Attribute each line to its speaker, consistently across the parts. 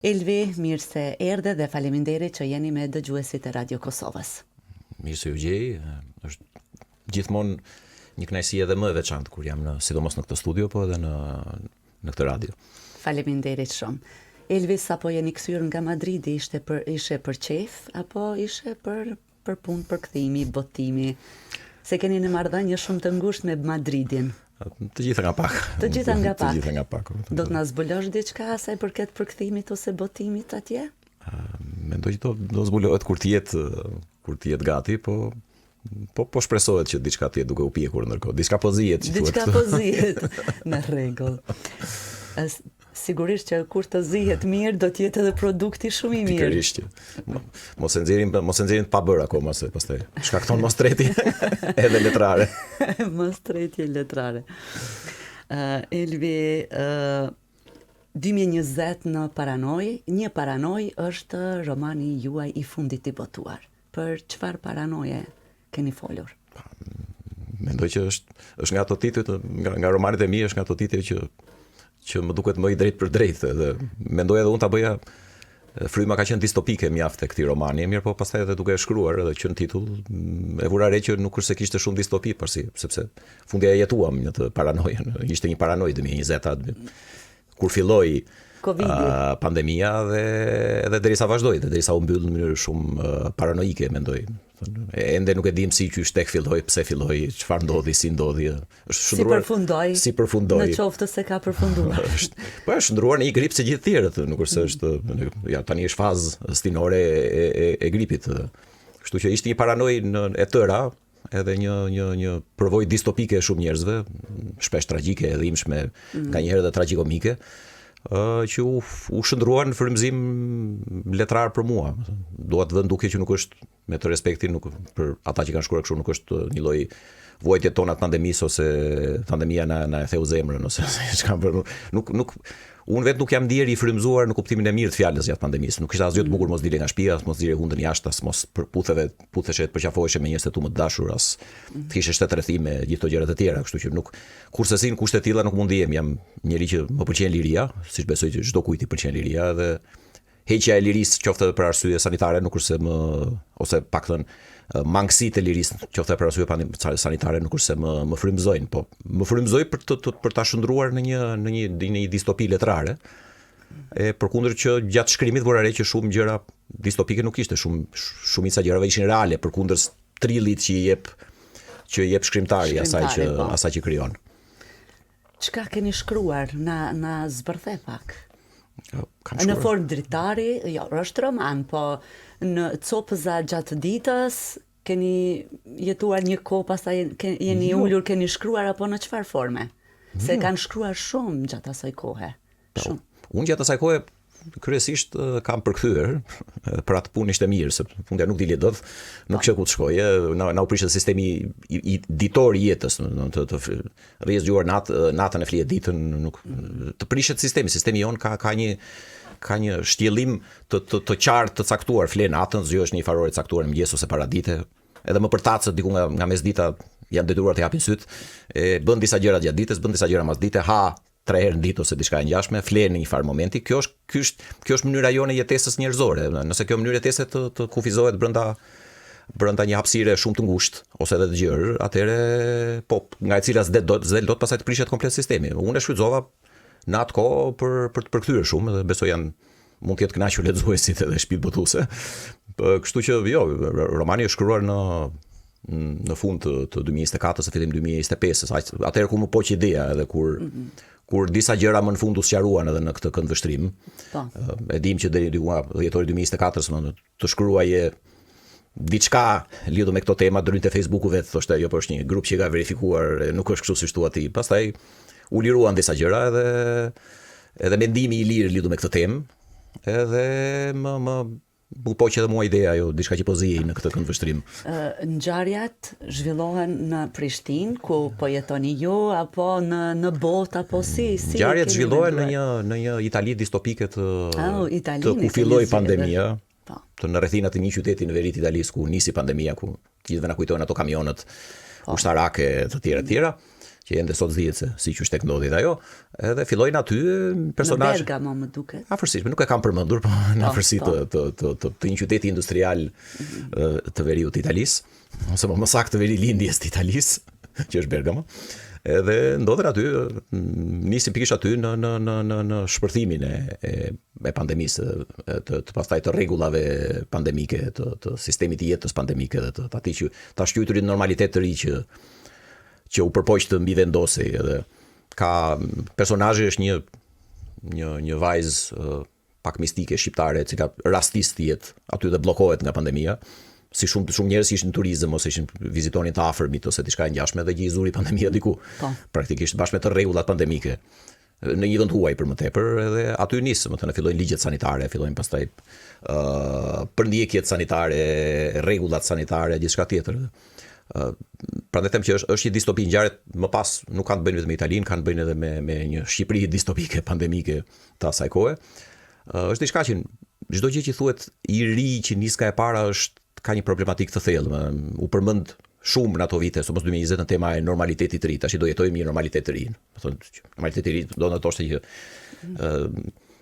Speaker 1: Elvi, mirë se erdhe dhe faleminderit që jeni me dëgjuesit e Radio Kosovës.
Speaker 2: Mirë se ju gjej, është gjithmonë një kënaqësi edhe më e veçantë kur jam sidomos në këtë studio, po edhe në këtë radio.
Speaker 1: Faleminderit shumë. Elvi, sapo jeni kthyer nga Madridi, ishe për qef apo ishe për punë, për kthimi, botimi? Se keni në marrëdhënie shumë të ngushtë me Madridin.
Speaker 2: Të gjitha nga pak.
Speaker 1: Të gjitha nga pak.
Speaker 2: Të gjitha nga pak.
Speaker 1: Do të na zbulosh diçka asaj përket përkthimit ose botimit atje?
Speaker 2: Mendoj që do zbulohet kur të jetë gati, po shpresohet që diçka të jetë duke u pjekur ndërkohë. Diçka po zihet, që thuhet.
Speaker 1: Diçka po zihet. Në rregull. Sigurisht që kur të zihet mirë do të jetë edhe produkti shumë i mirë.
Speaker 2: Pikërisht. Mos e nxjerrin pa bër akoma se pastaj shkakton mos treti edhe letrare.
Speaker 1: Mos tretje letrare. Elvi, 2020 në Paranoj, një Paranoj është romani juaj i fundit i botuar. Për çfarë paranoje keni folur?
Speaker 2: Mendoj që është nga ato titujt, nga romanet e mi, është nga ato titujt që më duket më i drejt për drejt, dhe mendoj edhe unë ta bëja. Fryma ka qenë distopike mjaft e këtij romani, mirë, po pastaj edhe duke e shkruar edhe që në titull e vura re që nuk është se kishte shumë distopi, sepse fundi e jetuam një të paranojën. Ishte një paranojë 2020 kur filloi pandemia dhe edhe derisa vazhdoi, derisa u mbyll në mënyrë shumë paranoike, mendoj. Ende nuk e dim si qysh tek filloi, pse filloi, çfarë ndodhi, si ndodhi. Është shndruar si përfundoi.
Speaker 1: Në qoftë se ka përfunduar.
Speaker 2: Po është shndruar në një grip se gjithë tjerët, nuk është se është ja tani është fazë stinore e gripit. Kështu që ishte një paranojë e tëra, edhe një përvojë distopike e shumë njerëzve, shpesh tragjike e dhimbshme, nganjëherë edhe tragjikomike, që u shndruan në frymëzim letrar për mua. Dua të vënë duke që nuk është, me të respektin, nuk për ata që kanë shkruar kështu, nuk është një lloj vojtje tona të pandemisë ose pandemia na e theu zemrën ose çka bën. Nuk unë vetë nuk jam ndier i frymëzuar në kuptimin e mirë të fjalës gjatë pandemisë. Nuk kishte asgjë të bukur mos dile nga shtëpia, mos dile hundën jashtë, mos putheshe të përqafoheshe me njerëz të tu më të dashur, as të kishe shtetërrethime, gjithë ato gjërat e tjera, kështu që nuk kurse në kushte të tilla nuk mund ndihem. Jam njëri që më pëlqen liria, siç besoj që çdo kujt i pëlqen liria, dhe heqja e lirisë qoftë për arsye sanitare nuk është se ose paktën mangësitë e lirisë qoftë për arsye sanitare nuk është se më frymëzojnë, po më frymëzoj për ta shndruar në një distopi letrare. Përkundër që gjatë shkrimit vura re që shumë gjëra distopike nuk ishte, shumica gjërave ishin reale, përkundër trillit që jep shkrimtari asaj që krijon.
Speaker 1: Çka keni shkruar, na zbërthe pak? Në formë dritari, jo, është roman, po në copëza gjatë ditës, keni jetuar një kohë, pastaj jeni ulur, keni shkruar, apo në çfarë forme? Se kanë shkruar shumë gjatë asaj kohe. Shumë.
Speaker 2: Unë gjatë asaj kohe kryesisht kam përkthyer, për atë punë ishte mirë, se fundja nuk dili dot, nuk që ku të shkoje, na u prishte sistemi i ditor i jetës, të rrihet gjuar natën e flihet ditën, nuk të prishet sistemi jon ka një shtjellim të qartë, të caktuar, fle natën, zgjohesh në një farore të caktuar mëngjes ose paradite, edhe më përtacët diku nga mesdita janë detyruar të japin syt, bën disa gjëra gjatë ditës, bën disa gjëra mas dite, 3 herë në ditë ose diçka e ngjashme, fle në një farë momenti. Kjo është mënyra jone jetesës njerëzore. Nëse kjo mënyrë jetese të kufizohet brenda një hapësire shumë të ngushtë ose edhe të gjerë, atëherë po nga e cila s'del dot pastaj të prishet komplet sistemi. Unë e shfrytëzova në atë kohë për të përkthyer shumë dhe besoj mund të jetë kënaqur lexuesit edhe shtëpitë botuese. Kështu që jo, romani është shkruar në fund të 2024 ose fillim 2025, atëherë ku më poq ideja edhe kur disa gjëra më në fund u sqaruan edhe në këtë këndvështrim. E dim që deri diku dhjetori 2024 të shkruaje diçka lidhur me këto tema deri te Facebooku vetë, thoshte jo, po është një grup që ka verifikuar, nuk është kështu siç thua ti. Pastaj u liruan disa gjëra edhe mendimi i lirë lidhur me këtë temë, edhe më poq edhe mua ideja, jo diçka që po zihej në këtë këndvështrim.
Speaker 1: Ngjarjat zhvillohen në Prishtinë, ku po jetoni ju, apo në botë, apo si?
Speaker 2: Ngjarjat zhvillohen në një Itali distopike të ku filloi pandemia, të në rrethinat e një qyteti në veri të Italisë ku nisi pandemia, ku gjithëve na kujtojnë ato kamionët ushtarake të tjera, që ende sot zdihet se si qysh tek ndodhi ajo, edhe fillojnë aty personazhe.
Speaker 1: Në Bergamo më duket.
Speaker 2: Afërsisht, nuk e kam përmendur, po në afërsi të një qyteti industrial të veriut të Italisë, ose më saktë të veri lindjes të Italisë, që është Bergamo. Edhe ndodhen aty, nisi pikërisht aty në shpërthimin e pandemisë, të pastaj të rregullave pandemike, të sistemit të jetës pandemike dhe të atij që ta shqyrturin normalitet të ri që u përpoq të mbi vendosej. Edhe ka personazhi është një vajzë pak mistike shqiptare, e cila rastisht jetë aty dhe bllokohet nga pandemia. Si shumë njerëz ishin në turizëm ose ishin vizitonin të afërmit ose diçka e ngjashme dhe gjizuri pandemia diku. Praktikisht bashkë me të rregullat pandemike në një vend huaj për më tepër, edhe aty nisë, më thënë fillojnë ligjet sanitare, fillojnë pastaj përndjekjet sanitare, rregullat sanitare, gjithçka tjetër. Prandaj them që është një distopi, ngjarjet më pas nuk kanë të bëjnë vetëm me Italinë, kanë të bëjnë edhe me një Shqipëri distopike pandemike të asaj kohe. Është diçka që çdo gjë që thuhet i ri që nis ka e para ka një problematik të thellë. U përmend shumë në ato vite, somos 2020 në tema e normalitetit të ri. Tash do jetojmë një normalitet të ri. Do thonë normaliteti i ri do të thoshte që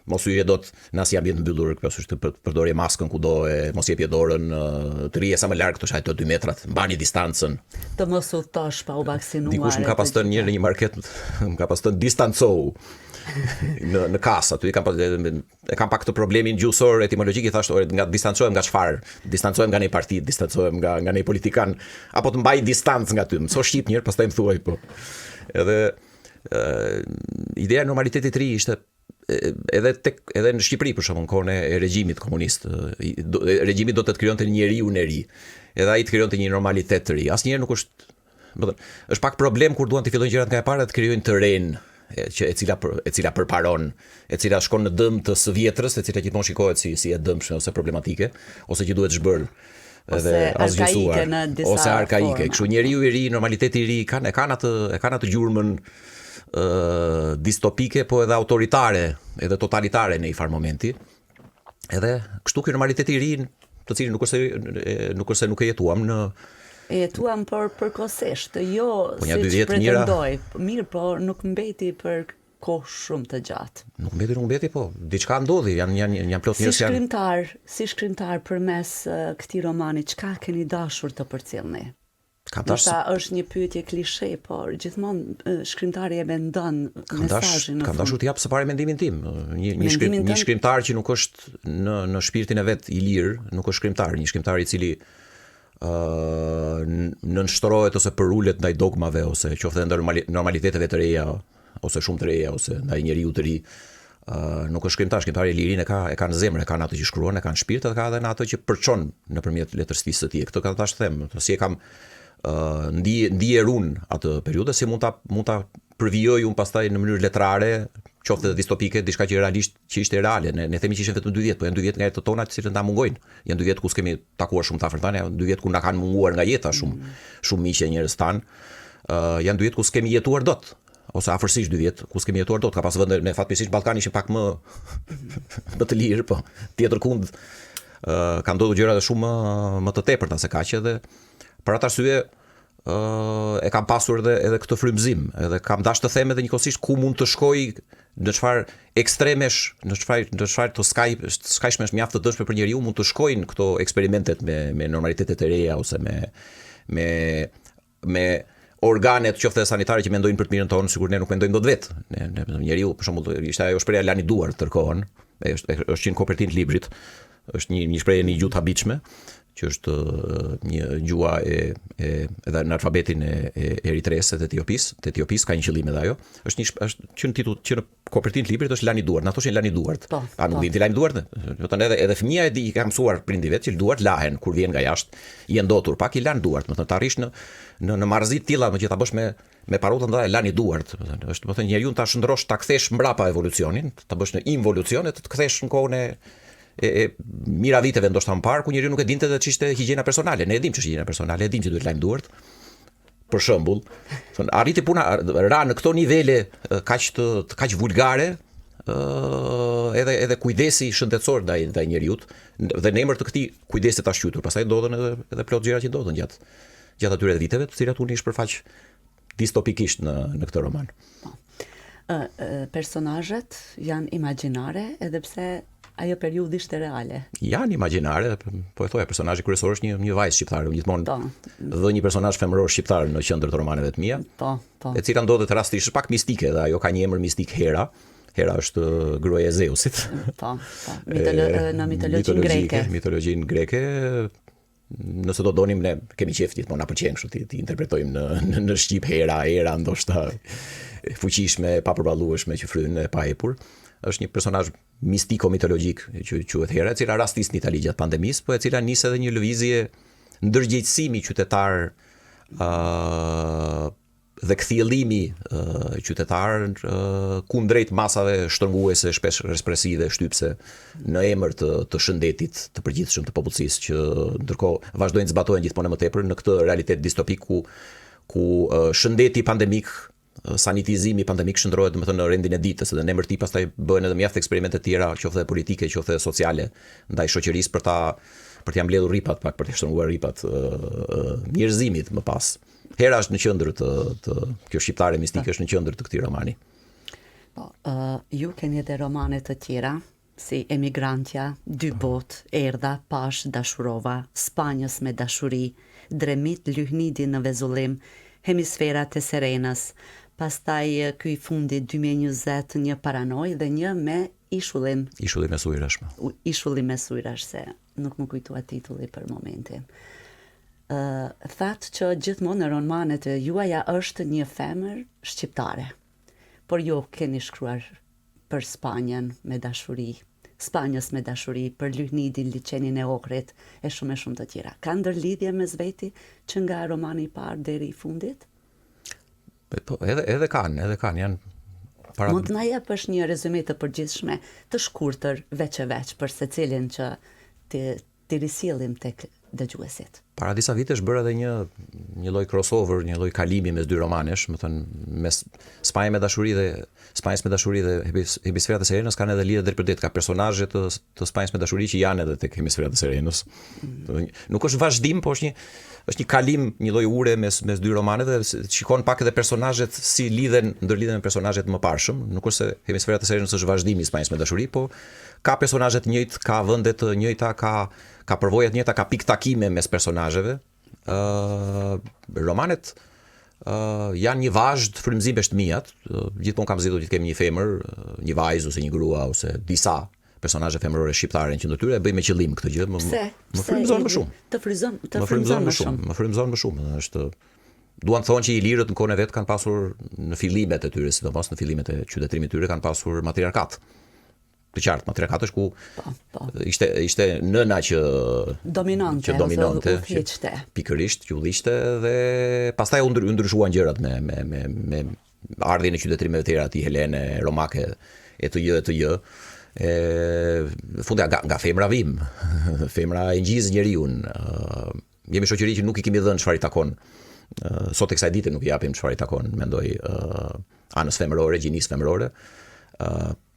Speaker 2: mos hyje dot në asnjë ambient mbyllur, këtu është përdorje maskën kudo, mos jepje dorën, të rije sa më larg këto shajtë 2 metrat, mbani distancën.
Speaker 1: Të mos udhtosh pa u vaksinuar.
Speaker 2: Dikush më ka pasur një në një market, më ka pasur distancohu në kasë, aty kam pak të problemin gjuhësor etimologjik, i thashë nga distancohem nga çfarë? Distancohem nga një parti, distancohem nga një politikan, apo të mbaj distancë nga ty. Mëso shqip njëherë, pastaj më thuaj po. Edhe ideja e normalitetit të ri ishte edhe në Shqipëri për shembull, në kohën e regjimit komunist, regjimi do të krijonte një njeriu në ri. Edhe ai të krijonte një normalitet të ri. Asnjëherë nuk është pak problem kur duan të fillojnë gjërat nga e para të krijojnë terren e cila përparon, e cila shkon në dëm të së vjetrës, e cila gjithmonë shikohet si e dëmshme ose problematike, ose që duhet zhbër
Speaker 1: ose arkaike në disa
Speaker 2: ose arkaike. Kështu njeriu i ri, normaliteti i ri kanë atë gjurmën distopike, po edhe autoritare, edhe totalitare në një farë momenti. Edhe kështu ky normaliteti i ri, të cilin nuk është se nuk e jetuam
Speaker 1: jetuam përkohësisht, jo
Speaker 2: po,
Speaker 1: siç pretendoj. Mirë, po nuk mbeti për kohë shumë të gjatë.
Speaker 2: Nuk mbeti, po diçka ndodhi, janë plot njerëz
Speaker 1: Si shkrimtar përmes këtij romani, çka keni dashur të përcjellni? Ndoshta është një pyetje klishe, por gjithmonë shkrimtari e mendon mesazhin.
Speaker 2: Kam dashur të jap së pari mendimin tim. Një shkrimtar që nuk është në shpirtin e vet i lirë, nuk është shkrimtar, një shkrimtar i cili nënshtrohet ose përulet ndaj dogmave ose qoftë ndër normaliteteve të reja ose shumë të reja ose ndaj njeriu të ri, nuk është shkrimtar. Shkrimtari i lirin e ka në zemër, e ka në atë që shkruan, e ka në shpirt, dhe ka edhe në atë që përçon nëpërmjet letërsisë së tij. Këtë ka tash them, si e kam ndier unë atë periudhë, si mund ta përvijoj unë pastaj në mënyrë letrare, qoftë distopike, diçka që realisht që ishte reale. Ne themi që ishin vetëm 2 vjet, po janë 2 vjet nga jetët tona të cilët na mungojnë. Janë 2 vjet ku s'kemi takuar shumë të afërt tanë, janë 2 vjet ku na kanë munguar nga jeta shumë miqë njerëz tan. Janë 2 vjet ku s'kemi jetuar dot, ose afërsisht 2 vjet ku s'kemi jetuar dot. Ka pas vende, me fatmirësisht Ballkani ishin pak më të lirë, po tjetër kund kanë ndodhur gjëra shumë më të tepërta se kaq, edhe për atë arsye e kam pasur edhe këtë frymëzim, edhe kam dashur të them edhe njëkohësisht ku mund të shkoj, në çfarë ekstremesh, në çfarë të skajshmesh mjaft të dëshme për njeriu mund të shkojnë këto eksperimentet me normalitetet e reja ose me organet qoftë sanitare që mendojnë për të mirën tonë, sikur ne nuk mendojmë dot vetë. Njeriu, për shembull, ishte ajo shpreha lani duart tërkohën, është një kopertinë të librit, është një shprehje në gjuhë habitshme, që është një gjuha edhe në alfabetin e Eritresë dhe Etiopis, ka një qëllim edhe ajo. Është që në titull që në kopertinë të librit është lani duart. Na thoshin lani duart. A nuk din ti lani duart? Do të thënë edhe fëmia e di, ka mësuar prindi vet që duart lahen kur vjen nga jashtë, i ndotur pak i lan duart, do të arrish në marrëzi të tilla, më që ta bësh me parotën ndaj lani duart, do të thënë njeriu ta shndrosh, ta kthesh mbrapa evolucionin, ta bësh në involucion e të kthesh në kohën e mira viteve ndoshta më parë, ku njeriu nuk e dinte se ç'ishte higjiena personale. Ne e dimë ç'është higjiena personale, e dimë që duhet lajm duart. Për shembull, arriti puna ra në këto nivele kaq vulgare, edhe kujdesi shëndetësor ndaj njeriu, dhe në emër të këtij kujdesi ta shqytur. Pastaj ndodhen edhe plot gjëra që ndodhen gjatë atyre viteve, të cilat unë i shpërfaq distopikisht në këtë roman.
Speaker 1: Personazhet janë imagjinare edhe pse ajo periudhë ishte reale.
Speaker 2: Janë imagjinare, po e thoja, personazhi kryesor është një vajzë shqiptare, gjithmonë dhe një personazh femëror shqiptar në qendër të romaneve të mia. E cila ndodhet rastisht pak mistike dhe ajo ka një emër mistik Hera. Hera është gruaja e Zeusit.
Speaker 1: Në
Speaker 2: mitologjinë greke. Nëse do donim ne kemi qejf gjithmonë na pëlqen kështu ti interpretojmë në shqip Hera, ndoshta fuqishme, pa përballueshme që fryn e pa epur. Është një personazh mistiko-mitologjik që quhet Hera, e cila rastis në Itali gjatë pandemisë, po e cila nis edhe një lëvizje ndërgjegjësimi qytetar dhe kthjellimi qytetar kundrejt masave shtrënguese, shpesh represive, shtypse në emër të shëndetit të përgjithshëm të popullsisë, që ndërkohë vazhdojnë të zbatohen gjithmonë më tepër në këtë realitet distopik ku shëndeti pandemik, sanitizimi pandemik shndrohet domethënë në rendin e ditës, dhe në emër të pastaj bëhen edhe mjaft eksperimente të tjera, qoftë politike, qoftë sociale, ndaj shoqërisë për t'ia mbledhur ripat pak, për të shtrënguar ripat njerëzimit më pas. Hera është në qendër kjo shqiptare mistike është në qendër të këtij romani.
Speaker 1: Ju keni edhe romane të tjera, si Emigrantja, Dy botë, Erdha, Pash, Dashurova, Spanjës me dashuri, Dremit, Lyhnidi në Vezullim, Hemisfera të Serenës, pastaj ky i fundit 2020, një Paranoj dhe një me Ishullim.
Speaker 2: Ishullim me Sujrash.
Speaker 1: Ishullim me Sujrash, se nuk më kujtua titulli për momentin. Thatë që gjithmonë në romanet e juaja është një femër shqiptare, por jo keni shkruar për Spanjën me dashuri, Spanjës me dashuri, për Lyhnidin, Liçenin e Ohrit e shumë të tjera. Ka ndërlidhje mes veti që nga romani i parë deri i fundit?
Speaker 2: Po, edhe kanë janë para...
Speaker 1: Mund të na jepësh një rezume të përgjithshme, të shkurtër, veç për secilin që të risjellim tek dëgjuesit.
Speaker 2: Para disa vitesh bërë edhe një lloj crossover, një lloj kalimi mes dy romanesh, më thënë mes Spanjës me dashuri dhe Hemisfera të Serenës kanë edhe lidhje deri për ditë, ka personazhe të Spanjës me dashuri që janë edhe tek Hemisfera të Serenës. Nuk është vazhdim, po është një kalim, një lloj ure mes dy romaneve, shikon pak edhe personazhet si ndërlidhen me personazhet më parshëm. Nuk është se Hemisfera të Serenës është vazhdimi i Spanjës me dashuri, po ka personazhe të njëjtë, ka vende të njëjta, ka përvoja të njëjta, ka pikë takime mes personazheve. Romanet janë një vazhd frymëzimesh të mijat. Gjithmonë kam zgjedhur që të kemi një femër, një vajzë ose një grua ose disa personazhe femërore shqiptare në qendër tyre, e bëj me qëllim këtë gjë. Më frymëzon më shumë.
Speaker 1: Më
Speaker 2: frymëzon më shumë. Duan të thonë që ilirët në kohën e vet kanë pasur në fillimet e tyre, sidomos në fillimet e qytetërimit të tyre, kanë pasur matriarkat. Të qartë, matriarkat është ku ishte nëna që
Speaker 1: dominante,
Speaker 2: pikërisht që udhishte, dhe pastaj u ndryshuan gjërat me ardhjen e qytetërimeve të tjera, ti Helene, Romake e të gjë. Fundi nga femra vim, femra e ngjiz njeriun. Jemi shoqëri që nuk i kemi dhënë çfarë i takon. Sot e kësaj dite nuk i japim çfarë i takon, mendoj, anës femërore, gjinisë femërore.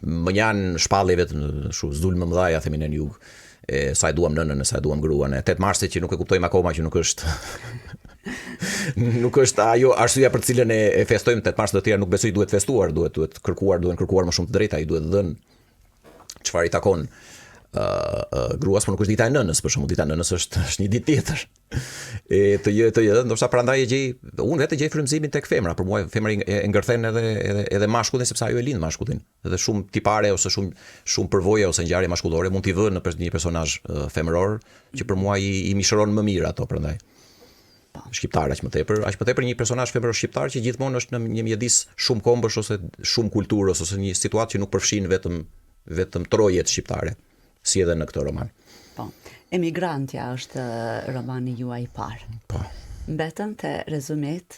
Speaker 2: Më janë shpalljeve të zdulmë më mëdha, themi në jug, sa e duam nënën, sa e duam gruan. 8 marsit që nuk e kuptojmë akoma, që nuk është nuk është ajo arsyeja për të cilën e festojmë 8 marsit të tjerë. Nuk besoj duhet festuar, duhet kërkuar më shumë të drejta, i duhet dhënë çfarë i takon gruas, por nuk është dita e nënës, për shembull, dita e nënës është një ditë tjetër. Të jë, ndoshta prandaj unë vetë gjej frymëzimin tek femra. Për mua femra e ngërthen edhe mashkullin, sepse ajo e lind mashkullin. Edhe shumë tipare ose shumë përvoja ose ngjarje mashkullore mund t'i vënë në një personazh femëror, që për mua i mishëron më mirë ato, prandaj. Shqiptar aq më tepër një personazh femëror shqiptar që gjithmonë është në një mjedis shumë kombësh ose shumë kulturës, ose një situatë që nuk përfshin vetëm trojet shqiptare, si edhe në këtë roman.
Speaker 1: Po. Emigrantja është romani juaj i parë.
Speaker 2: Po.
Speaker 1: Mbetën të rezumet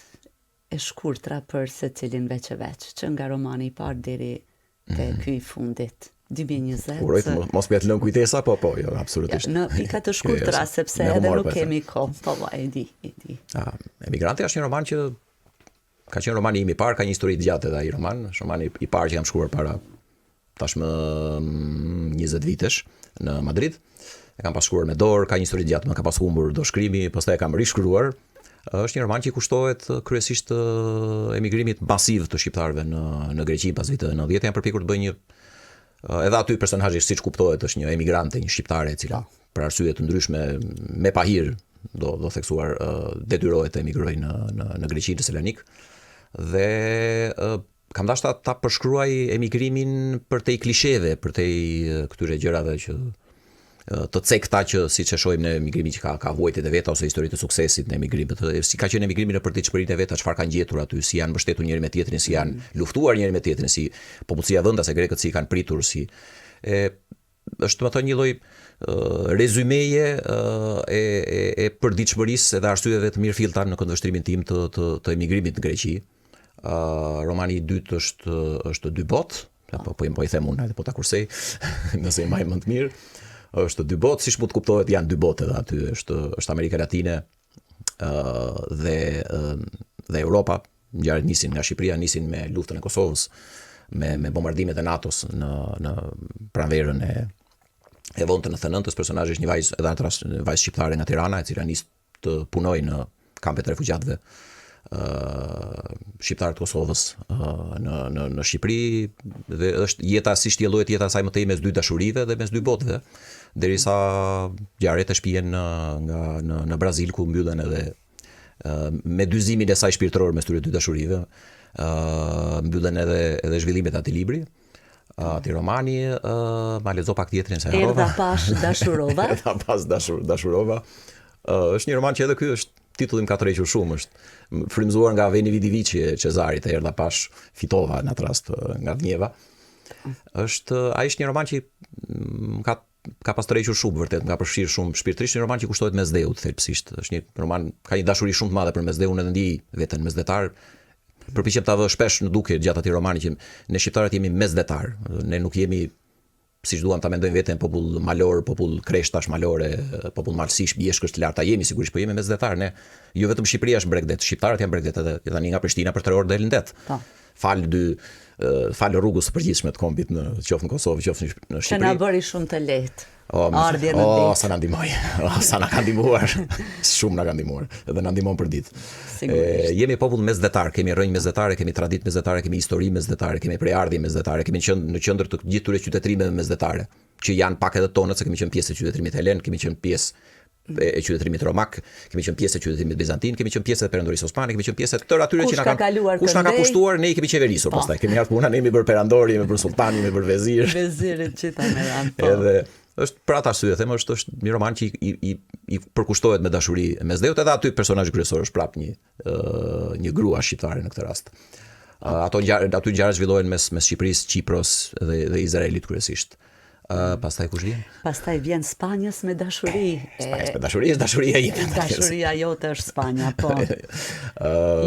Speaker 1: e shkurtra për secilin veç, që nga romani i parë deri te ky i fundit, 2020.
Speaker 2: Uroj të mos më lëm kujtesa, po, jo, absolutisht.
Speaker 1: Në pika të shkurtra, sepse edhe nuk kemi kohë, po, e di.
Speaker 2: Emigrantja është një roman që ka qenë romani im i parë, ka një histori të gjatë edhe ai roman, është romani i parë që kam shkruar para tashmë 20 vitesh në Madrid. E kam pas shkruar me dorë, ka një histori të gjatë, më ka pas humbur do shkrimi, pastaj e kam rishkruar. Është një roman që i kushtohet kryesisht emigrimit masiv të shqiptarëve në Greqi pas viteve 90. Janë përpikur të bëjnë një edhe aty personazhi siç kuptohet është një emigrante, një shqiptare e cila për arsye të ndryshme me pahir do theksuar detyrohet të emigrojë në Greqi, në Selanik. Dhe kam dashur ta përshkruaj emigrimin përtej klisheve, përtej këtyre gjërave që të cekta që siç e shohim në emigrimin që ka vuajtjet e veta ose historitë të suksesit në emigrimet, si ka qenë emigrimi në përditshmëritë e veta, çfarë kanë gjetur aty, si janë mbështetur njëri me tjetrin, si janë luftuar njëri me tjetrin, si popullsia vendase grekët si kanë pritur, si është më thënë një lloj rezumeje e përditshmërisë edhe arsyeve të mirëfillta në këndvështrimin tim të emigrimit në Greqi. Romani i dytë është Dy botë, po i them unë, po ta kursej, nëse i mbaj më të mirë. Është dy botë, siç mund të kuptohet, janë dy botë edhe aty, është Amerika Latine dhe Europa. Ngjarjet nisin nga Shqipëria, nisin me luftën e Kosovës, me bombardimet e NATO-s në pranverën e vonë të 99-s. Personazhi është një vajzë, edhe atë rast një vajzë shqiptare nga Tirana, e cila nis të punojë në kampet e refugjatëve shqiptarë të Kosovës në Shqipëri, dhe është jeta si shtjellohet jeta e saj më tej mes dy dashurive dhe mes dy botëve, derisa ngjarjet e shpihen në Brazil, ku mbyllen edhe me dyzimin e saj shpirtëror mes tyre dy dashurive, mbyllen edhe zhvillimet e atij libri. Ti romani ma lexo pak tjetrin se harrova.
Speaker 1: Erdha pas dashurova.
Speaker 2: Erdha pas dashurova. Është një roman që edhe ky është titulli më ka tërhequr shumë, është frymzuar nga Veni Vidi Vici e Cezarit, Erdha pas fitova në atë rast nga Dnjeva. Ai është një roman që ka pas tërhequr shumë, vërtet, nga përfshirë shumë shpirtërisht, një roman që kushtohet mesdheut thelbësisht. Është një roman ka një dashuri shumë të madhe për mesdheun, edhe ndjej veten mesdhetar. Përpiqem ta vë shpesh në duke gjatë atij romani që ne shqiptarët jemi mesdhetar. Ne nuk jemi, siç duam ta mendojmë veten, popull malor, popull kreshtash malore, popull malësish, bjeshkësh të larta. Jemi sigurisht, po jemi mesdhetar. Ne jo vetëm Shqipëria është bregdet, shqiptarët janë bregdet edhe tani nga Prishtina për 3 orë del në det. Fal rrugës së përgjithshme të kombit qoftë në Kosovë, qoftë në Shqipëri.
Speaker 1: Që na bëri shumë të lehtë. Ardhje në ditë.
Speaker 2: Sa na ndihmoi. Sa na ka ndihmuar. Shumë na ka ndihmuar. Edhe na ndihmon për ditë. Jemi popull mesdhetar, kemi rrënjë mesdhetare, kemi traditë mesdhetare, kemi histori mesdhetare, kemi prejardhje mesdhetare, kemi qenë në qendër të gjithë këtyre qytetërimeve mesdhetare, që janë pak edhe tonët, se kemi qenë pjesë e qytetërimit helen, kemi qenë pjesë e qytetërimit romak, kemi qenë pjesë e qytetërimit bizantin, kemi qenë pjesë e perandorisë osmane, kemi qenë pjesë e tërë atyre që na kanë kush na ka kushtuar, ne i kemi qeverisur pastaj. Kemi ardhur puna, ne jemi bërë perandor, jemi bërë sultan, jemi bërë vezir.
Speaker 1: Vezirit gjitha me radhë.
Speaker 2: Edhe është për atë arsye them, është një roman që i përkushtohet me dashuri mesdheut, edhe aty personazhi kryesor është prap një grua shqiptare në këtë rast. Aty ngjarjet zhvillohen mes Shqipërisë, Kipros dhe Izraelit kryesisht. Pastaj kush vjen?
Speaker 1: Pastaj vjen Spanjës me dashuri.
Speaker 2: Dashuria ime.
Speaker 1: Dashuria jote është Spanja, po.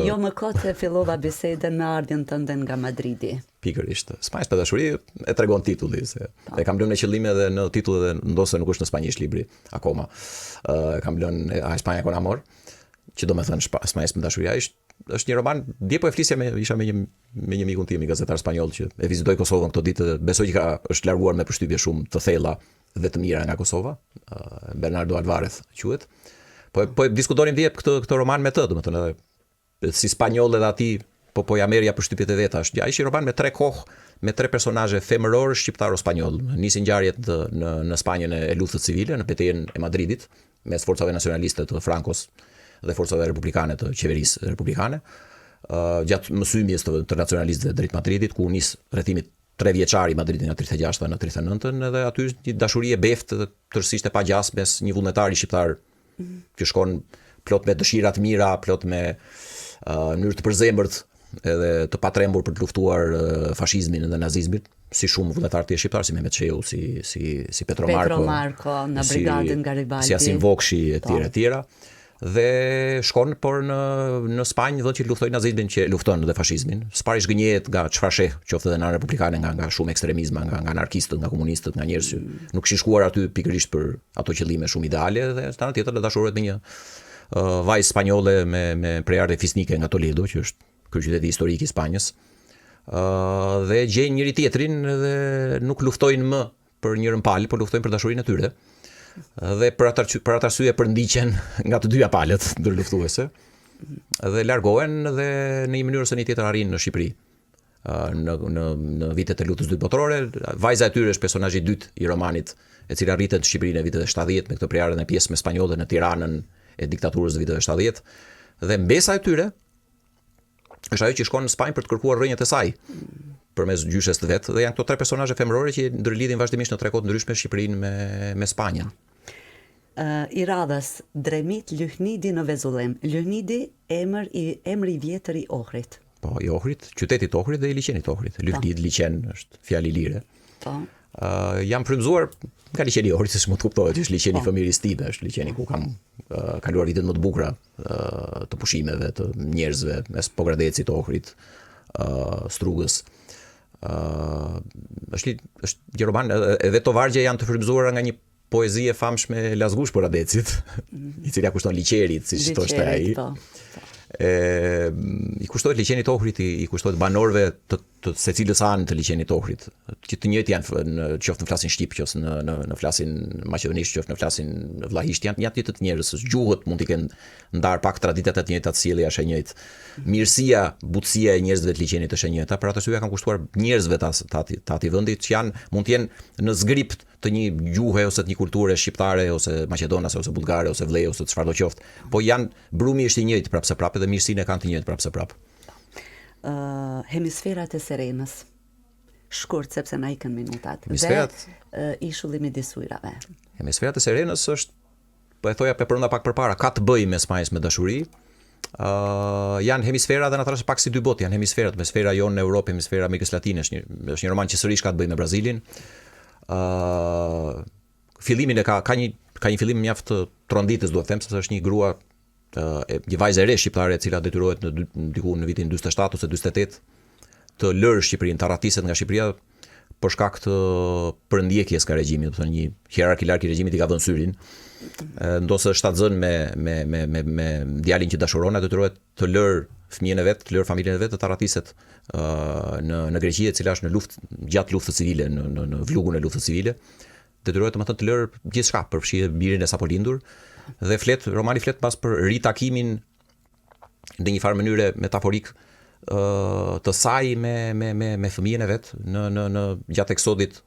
Speaker 1: Jo më kote fillova bisedën me ardhjen tënde nga Madridi.
Speaker 2: Pikërisht. Spanjës me dashuri e tregon titulli, se e kam lënë në qëllim edhe në titull, edhe ndosë nuk është në spanjisht libri akoma. Kam lënë España con amor, që do me thënë Spanjës me dashuri. Është një roman, dje po e flisja isha me një mikun tim, një gazetar spanjoll që e vizitoi Kosovën këto ditë, besoj që është larguar me përshtypje shumë të thella dhe të mira nga Kosova, Bernardo Alvarez quhet. Po diskutonin dje këtë roman me të, domethënë edhe si spanjoll edhe aty po ja merrja përshtypjet e veta. Ai është një roman me 3 kohë, me 3 personazhe femëror shqiptaro-spanjoll. Nisin ngjarjet në Spanjën e luftës civile, në betejën e Madridit, mes forcave nacionaliste të Francos dhe forcave republikane të qeverisë republikane, gjatë mësymjes të nacionalistëve drejt Madridit, ku nis rrethimi 3 vjeçar i Madridit nga 36-a në 39-ën, edhe aty një dashuri e beftë, tërësisht e pagjas mes një vullnetari shqiptar që shkon plot me dëshira të mira, plot me mënyrë të përzemërt edhe të patrembur për të luftuar fashizmin dhe nazizmin, si shumë vullnetarë të shqiptar, si Mehmet Sheu, si Petro Marko,
Speaker 1: në brigadën Garibaldi,
Speaker 2: si Asim Vokshi e tjera. Dhe shkon por në Spanjë, vend që luftoi nazizmin, që lufton dhe fashizmin. S'pari zgënjehet nga çfarë sheh, qoftë edhe në republikane, nga shumë ekstremizma, nga anarkistët, nga komunistët, nga njerëz që nuk kishin shkuar aty pikërisht për ato qëllime shumë ideale, dhe ana tjetër dashurohet me një vajzë spanjolle me prejardhje fisnike nga Toledo, që është kryeqyteti historik i Spanjës. Dhe gjejnë njëri tjetrin dhe nuk luftojnë më për njërin palë, por luftojnë për dashurinë e tyre. Dhe për atë arsye përndiqen nga të dyja palët ndërluftuese. dhe largohen dhe në një mënyrë ose një tjetër arrin në Shqipëri. Në vitet e luftës dytë botërore, vajza e tyre është personazhi i dytë i romanit, e cila rritet në Shqipërinë në vitet e 70 me këtë prerjen e pjesës me spanjollë në Tiranën e diktaturës së viteve 70, dhe mbesa e tyre është ajo që shkon në Spanjë për të kërkuar rrënjët e saj përmes gjyshes të vet, dhe janë këto tre personazhe femërore që ndërlidhin vazhdimisht në tre kohë të ndryshme Shqipërinë me Spanjën.
Speaker 1: I radhës Dremit Lyhnidi në Vezullim. Lyhnidi emri i vjetër i Ohrit.
Speaker 2: Po, i Ohrit, qytetit Ohrit dhe i liçenit Ohrit. Lyhnid, liçen është fjalë ilire.
Speaker 1: Po.
Speaker 2: Jam frymzuar nga liçeni i Ohrit, se mund të kuptohet, është liçeni fëmijërisë time, është liçeni ku kam kaluar vitet më të bukura të pushimeve, të njerëzve, mes Pogradecit, Ohrit, Strugës. Është një roman, edhe to vargje janë të frymzuara nga një poezi e famshme Lazgush Poradecit, i cila kushton liqerit, siç thoshte ai. I kushtohet liçenit Ohrit, i kushtohet banorëve të secilës anë të liçenit Ohrit, që të njëjtë janë, qoftë në flasin shqip, qoftë në flasin maqedonisht, qoftë në flasin vllahisht, janë të njerëz, gjuhët mund t'i kenë ndar pak traditat e të njëjta, sjellja është e njëjtë. Mirësia, butësia e njerëzve të liçenit është e njëjta, për atë arsye kanë kushtuar njerëzve të atij vendi që mund të jenë në zgript të një gjuhe ose të një kulture shqiptare ose maqedonase ose bullgare ose vllej ose çfarëdo qoftë, po brumi është i njëjtë prapse prapë dhe mirësinë e kanë të njëjtë prapse prapë.
Speaker 1: Hemisferat e Serenës. Shkurt sepse na ikën minutat. Dhe ishulli midis ujrave.
Speaker 2: Hemisferat e Serenës është, po e thoja përnda pak përpara, ka të bëjë me Spanjës me dashuri. Janë hemisfera dhe në atëherë pak si dy botë, janë hemisferat, hemisfera jonë në Europë, hemisfera Amerikës Latine, është një roman që sërish ka të bëjë me Brazilin. Fillimin ka një fillim mjaft tronditës, duhet të them, sepse është një grua, një vajzë e re shqiptare e cila detyrohet diku në vitin 47 ose 48 të lërë Shqipërinë, të arratiset nga Shqipëria për shkak të përndjekjes ka regjimit, do të thonë një hierark i lartë i regjimit i ka vënë syrin. Ndosë shtatzën me djalin që dashuron, detyrohet të lërë fëmijën e vet, të lërë familjen e vet, të arratiset në Greqi, e cila është në luftë gjatë luftës civile, në vlugun e luftës civile. Detyrohet të lërë gjithçka, përfshi birin e sapo lindur, dhe romani flet pas për ritakimin në një farë mënyrë metaforik të saj me fëmijën e vet në gjatë eksodit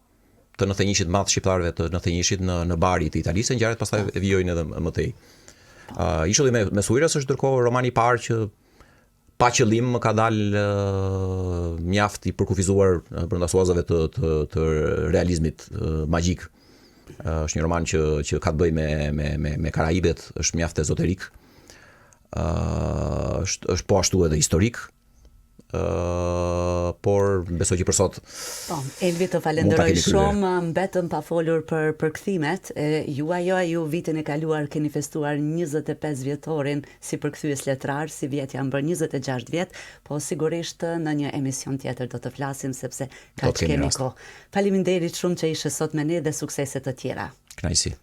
Speaker 2: të 91-shit madh shqiptarëve të 91-shit në bari të Italisë, ngjarjet pastaj e vijojnë edhe më tej. Ishulli me Sujrës është ndërkohë romani i parë që pa qëllim më ka dalë mjaft i përkufizuar brenda suazave të realizmit magjik. Është një roman që ka të bëjë me Karaibet, është mjaft ezoterik. Është po ashtu edhe historik. Por besoj që për sot.
Speaker 1: Po, Elvi, të falenderoj shumë, mbetëm pa folur për kthimet. Ju vitin e kaluar keni festuar 25 vjetorin si përkthyes letrar, si vjet janë bërë 26 vjet, po sigurisht në një emision tjetër do të flasim sepse kaq kemi kohë. Faleminderit shumë që ishe sot me ne dhe suksese të tjera.
Speaker 2: Kënaqësi.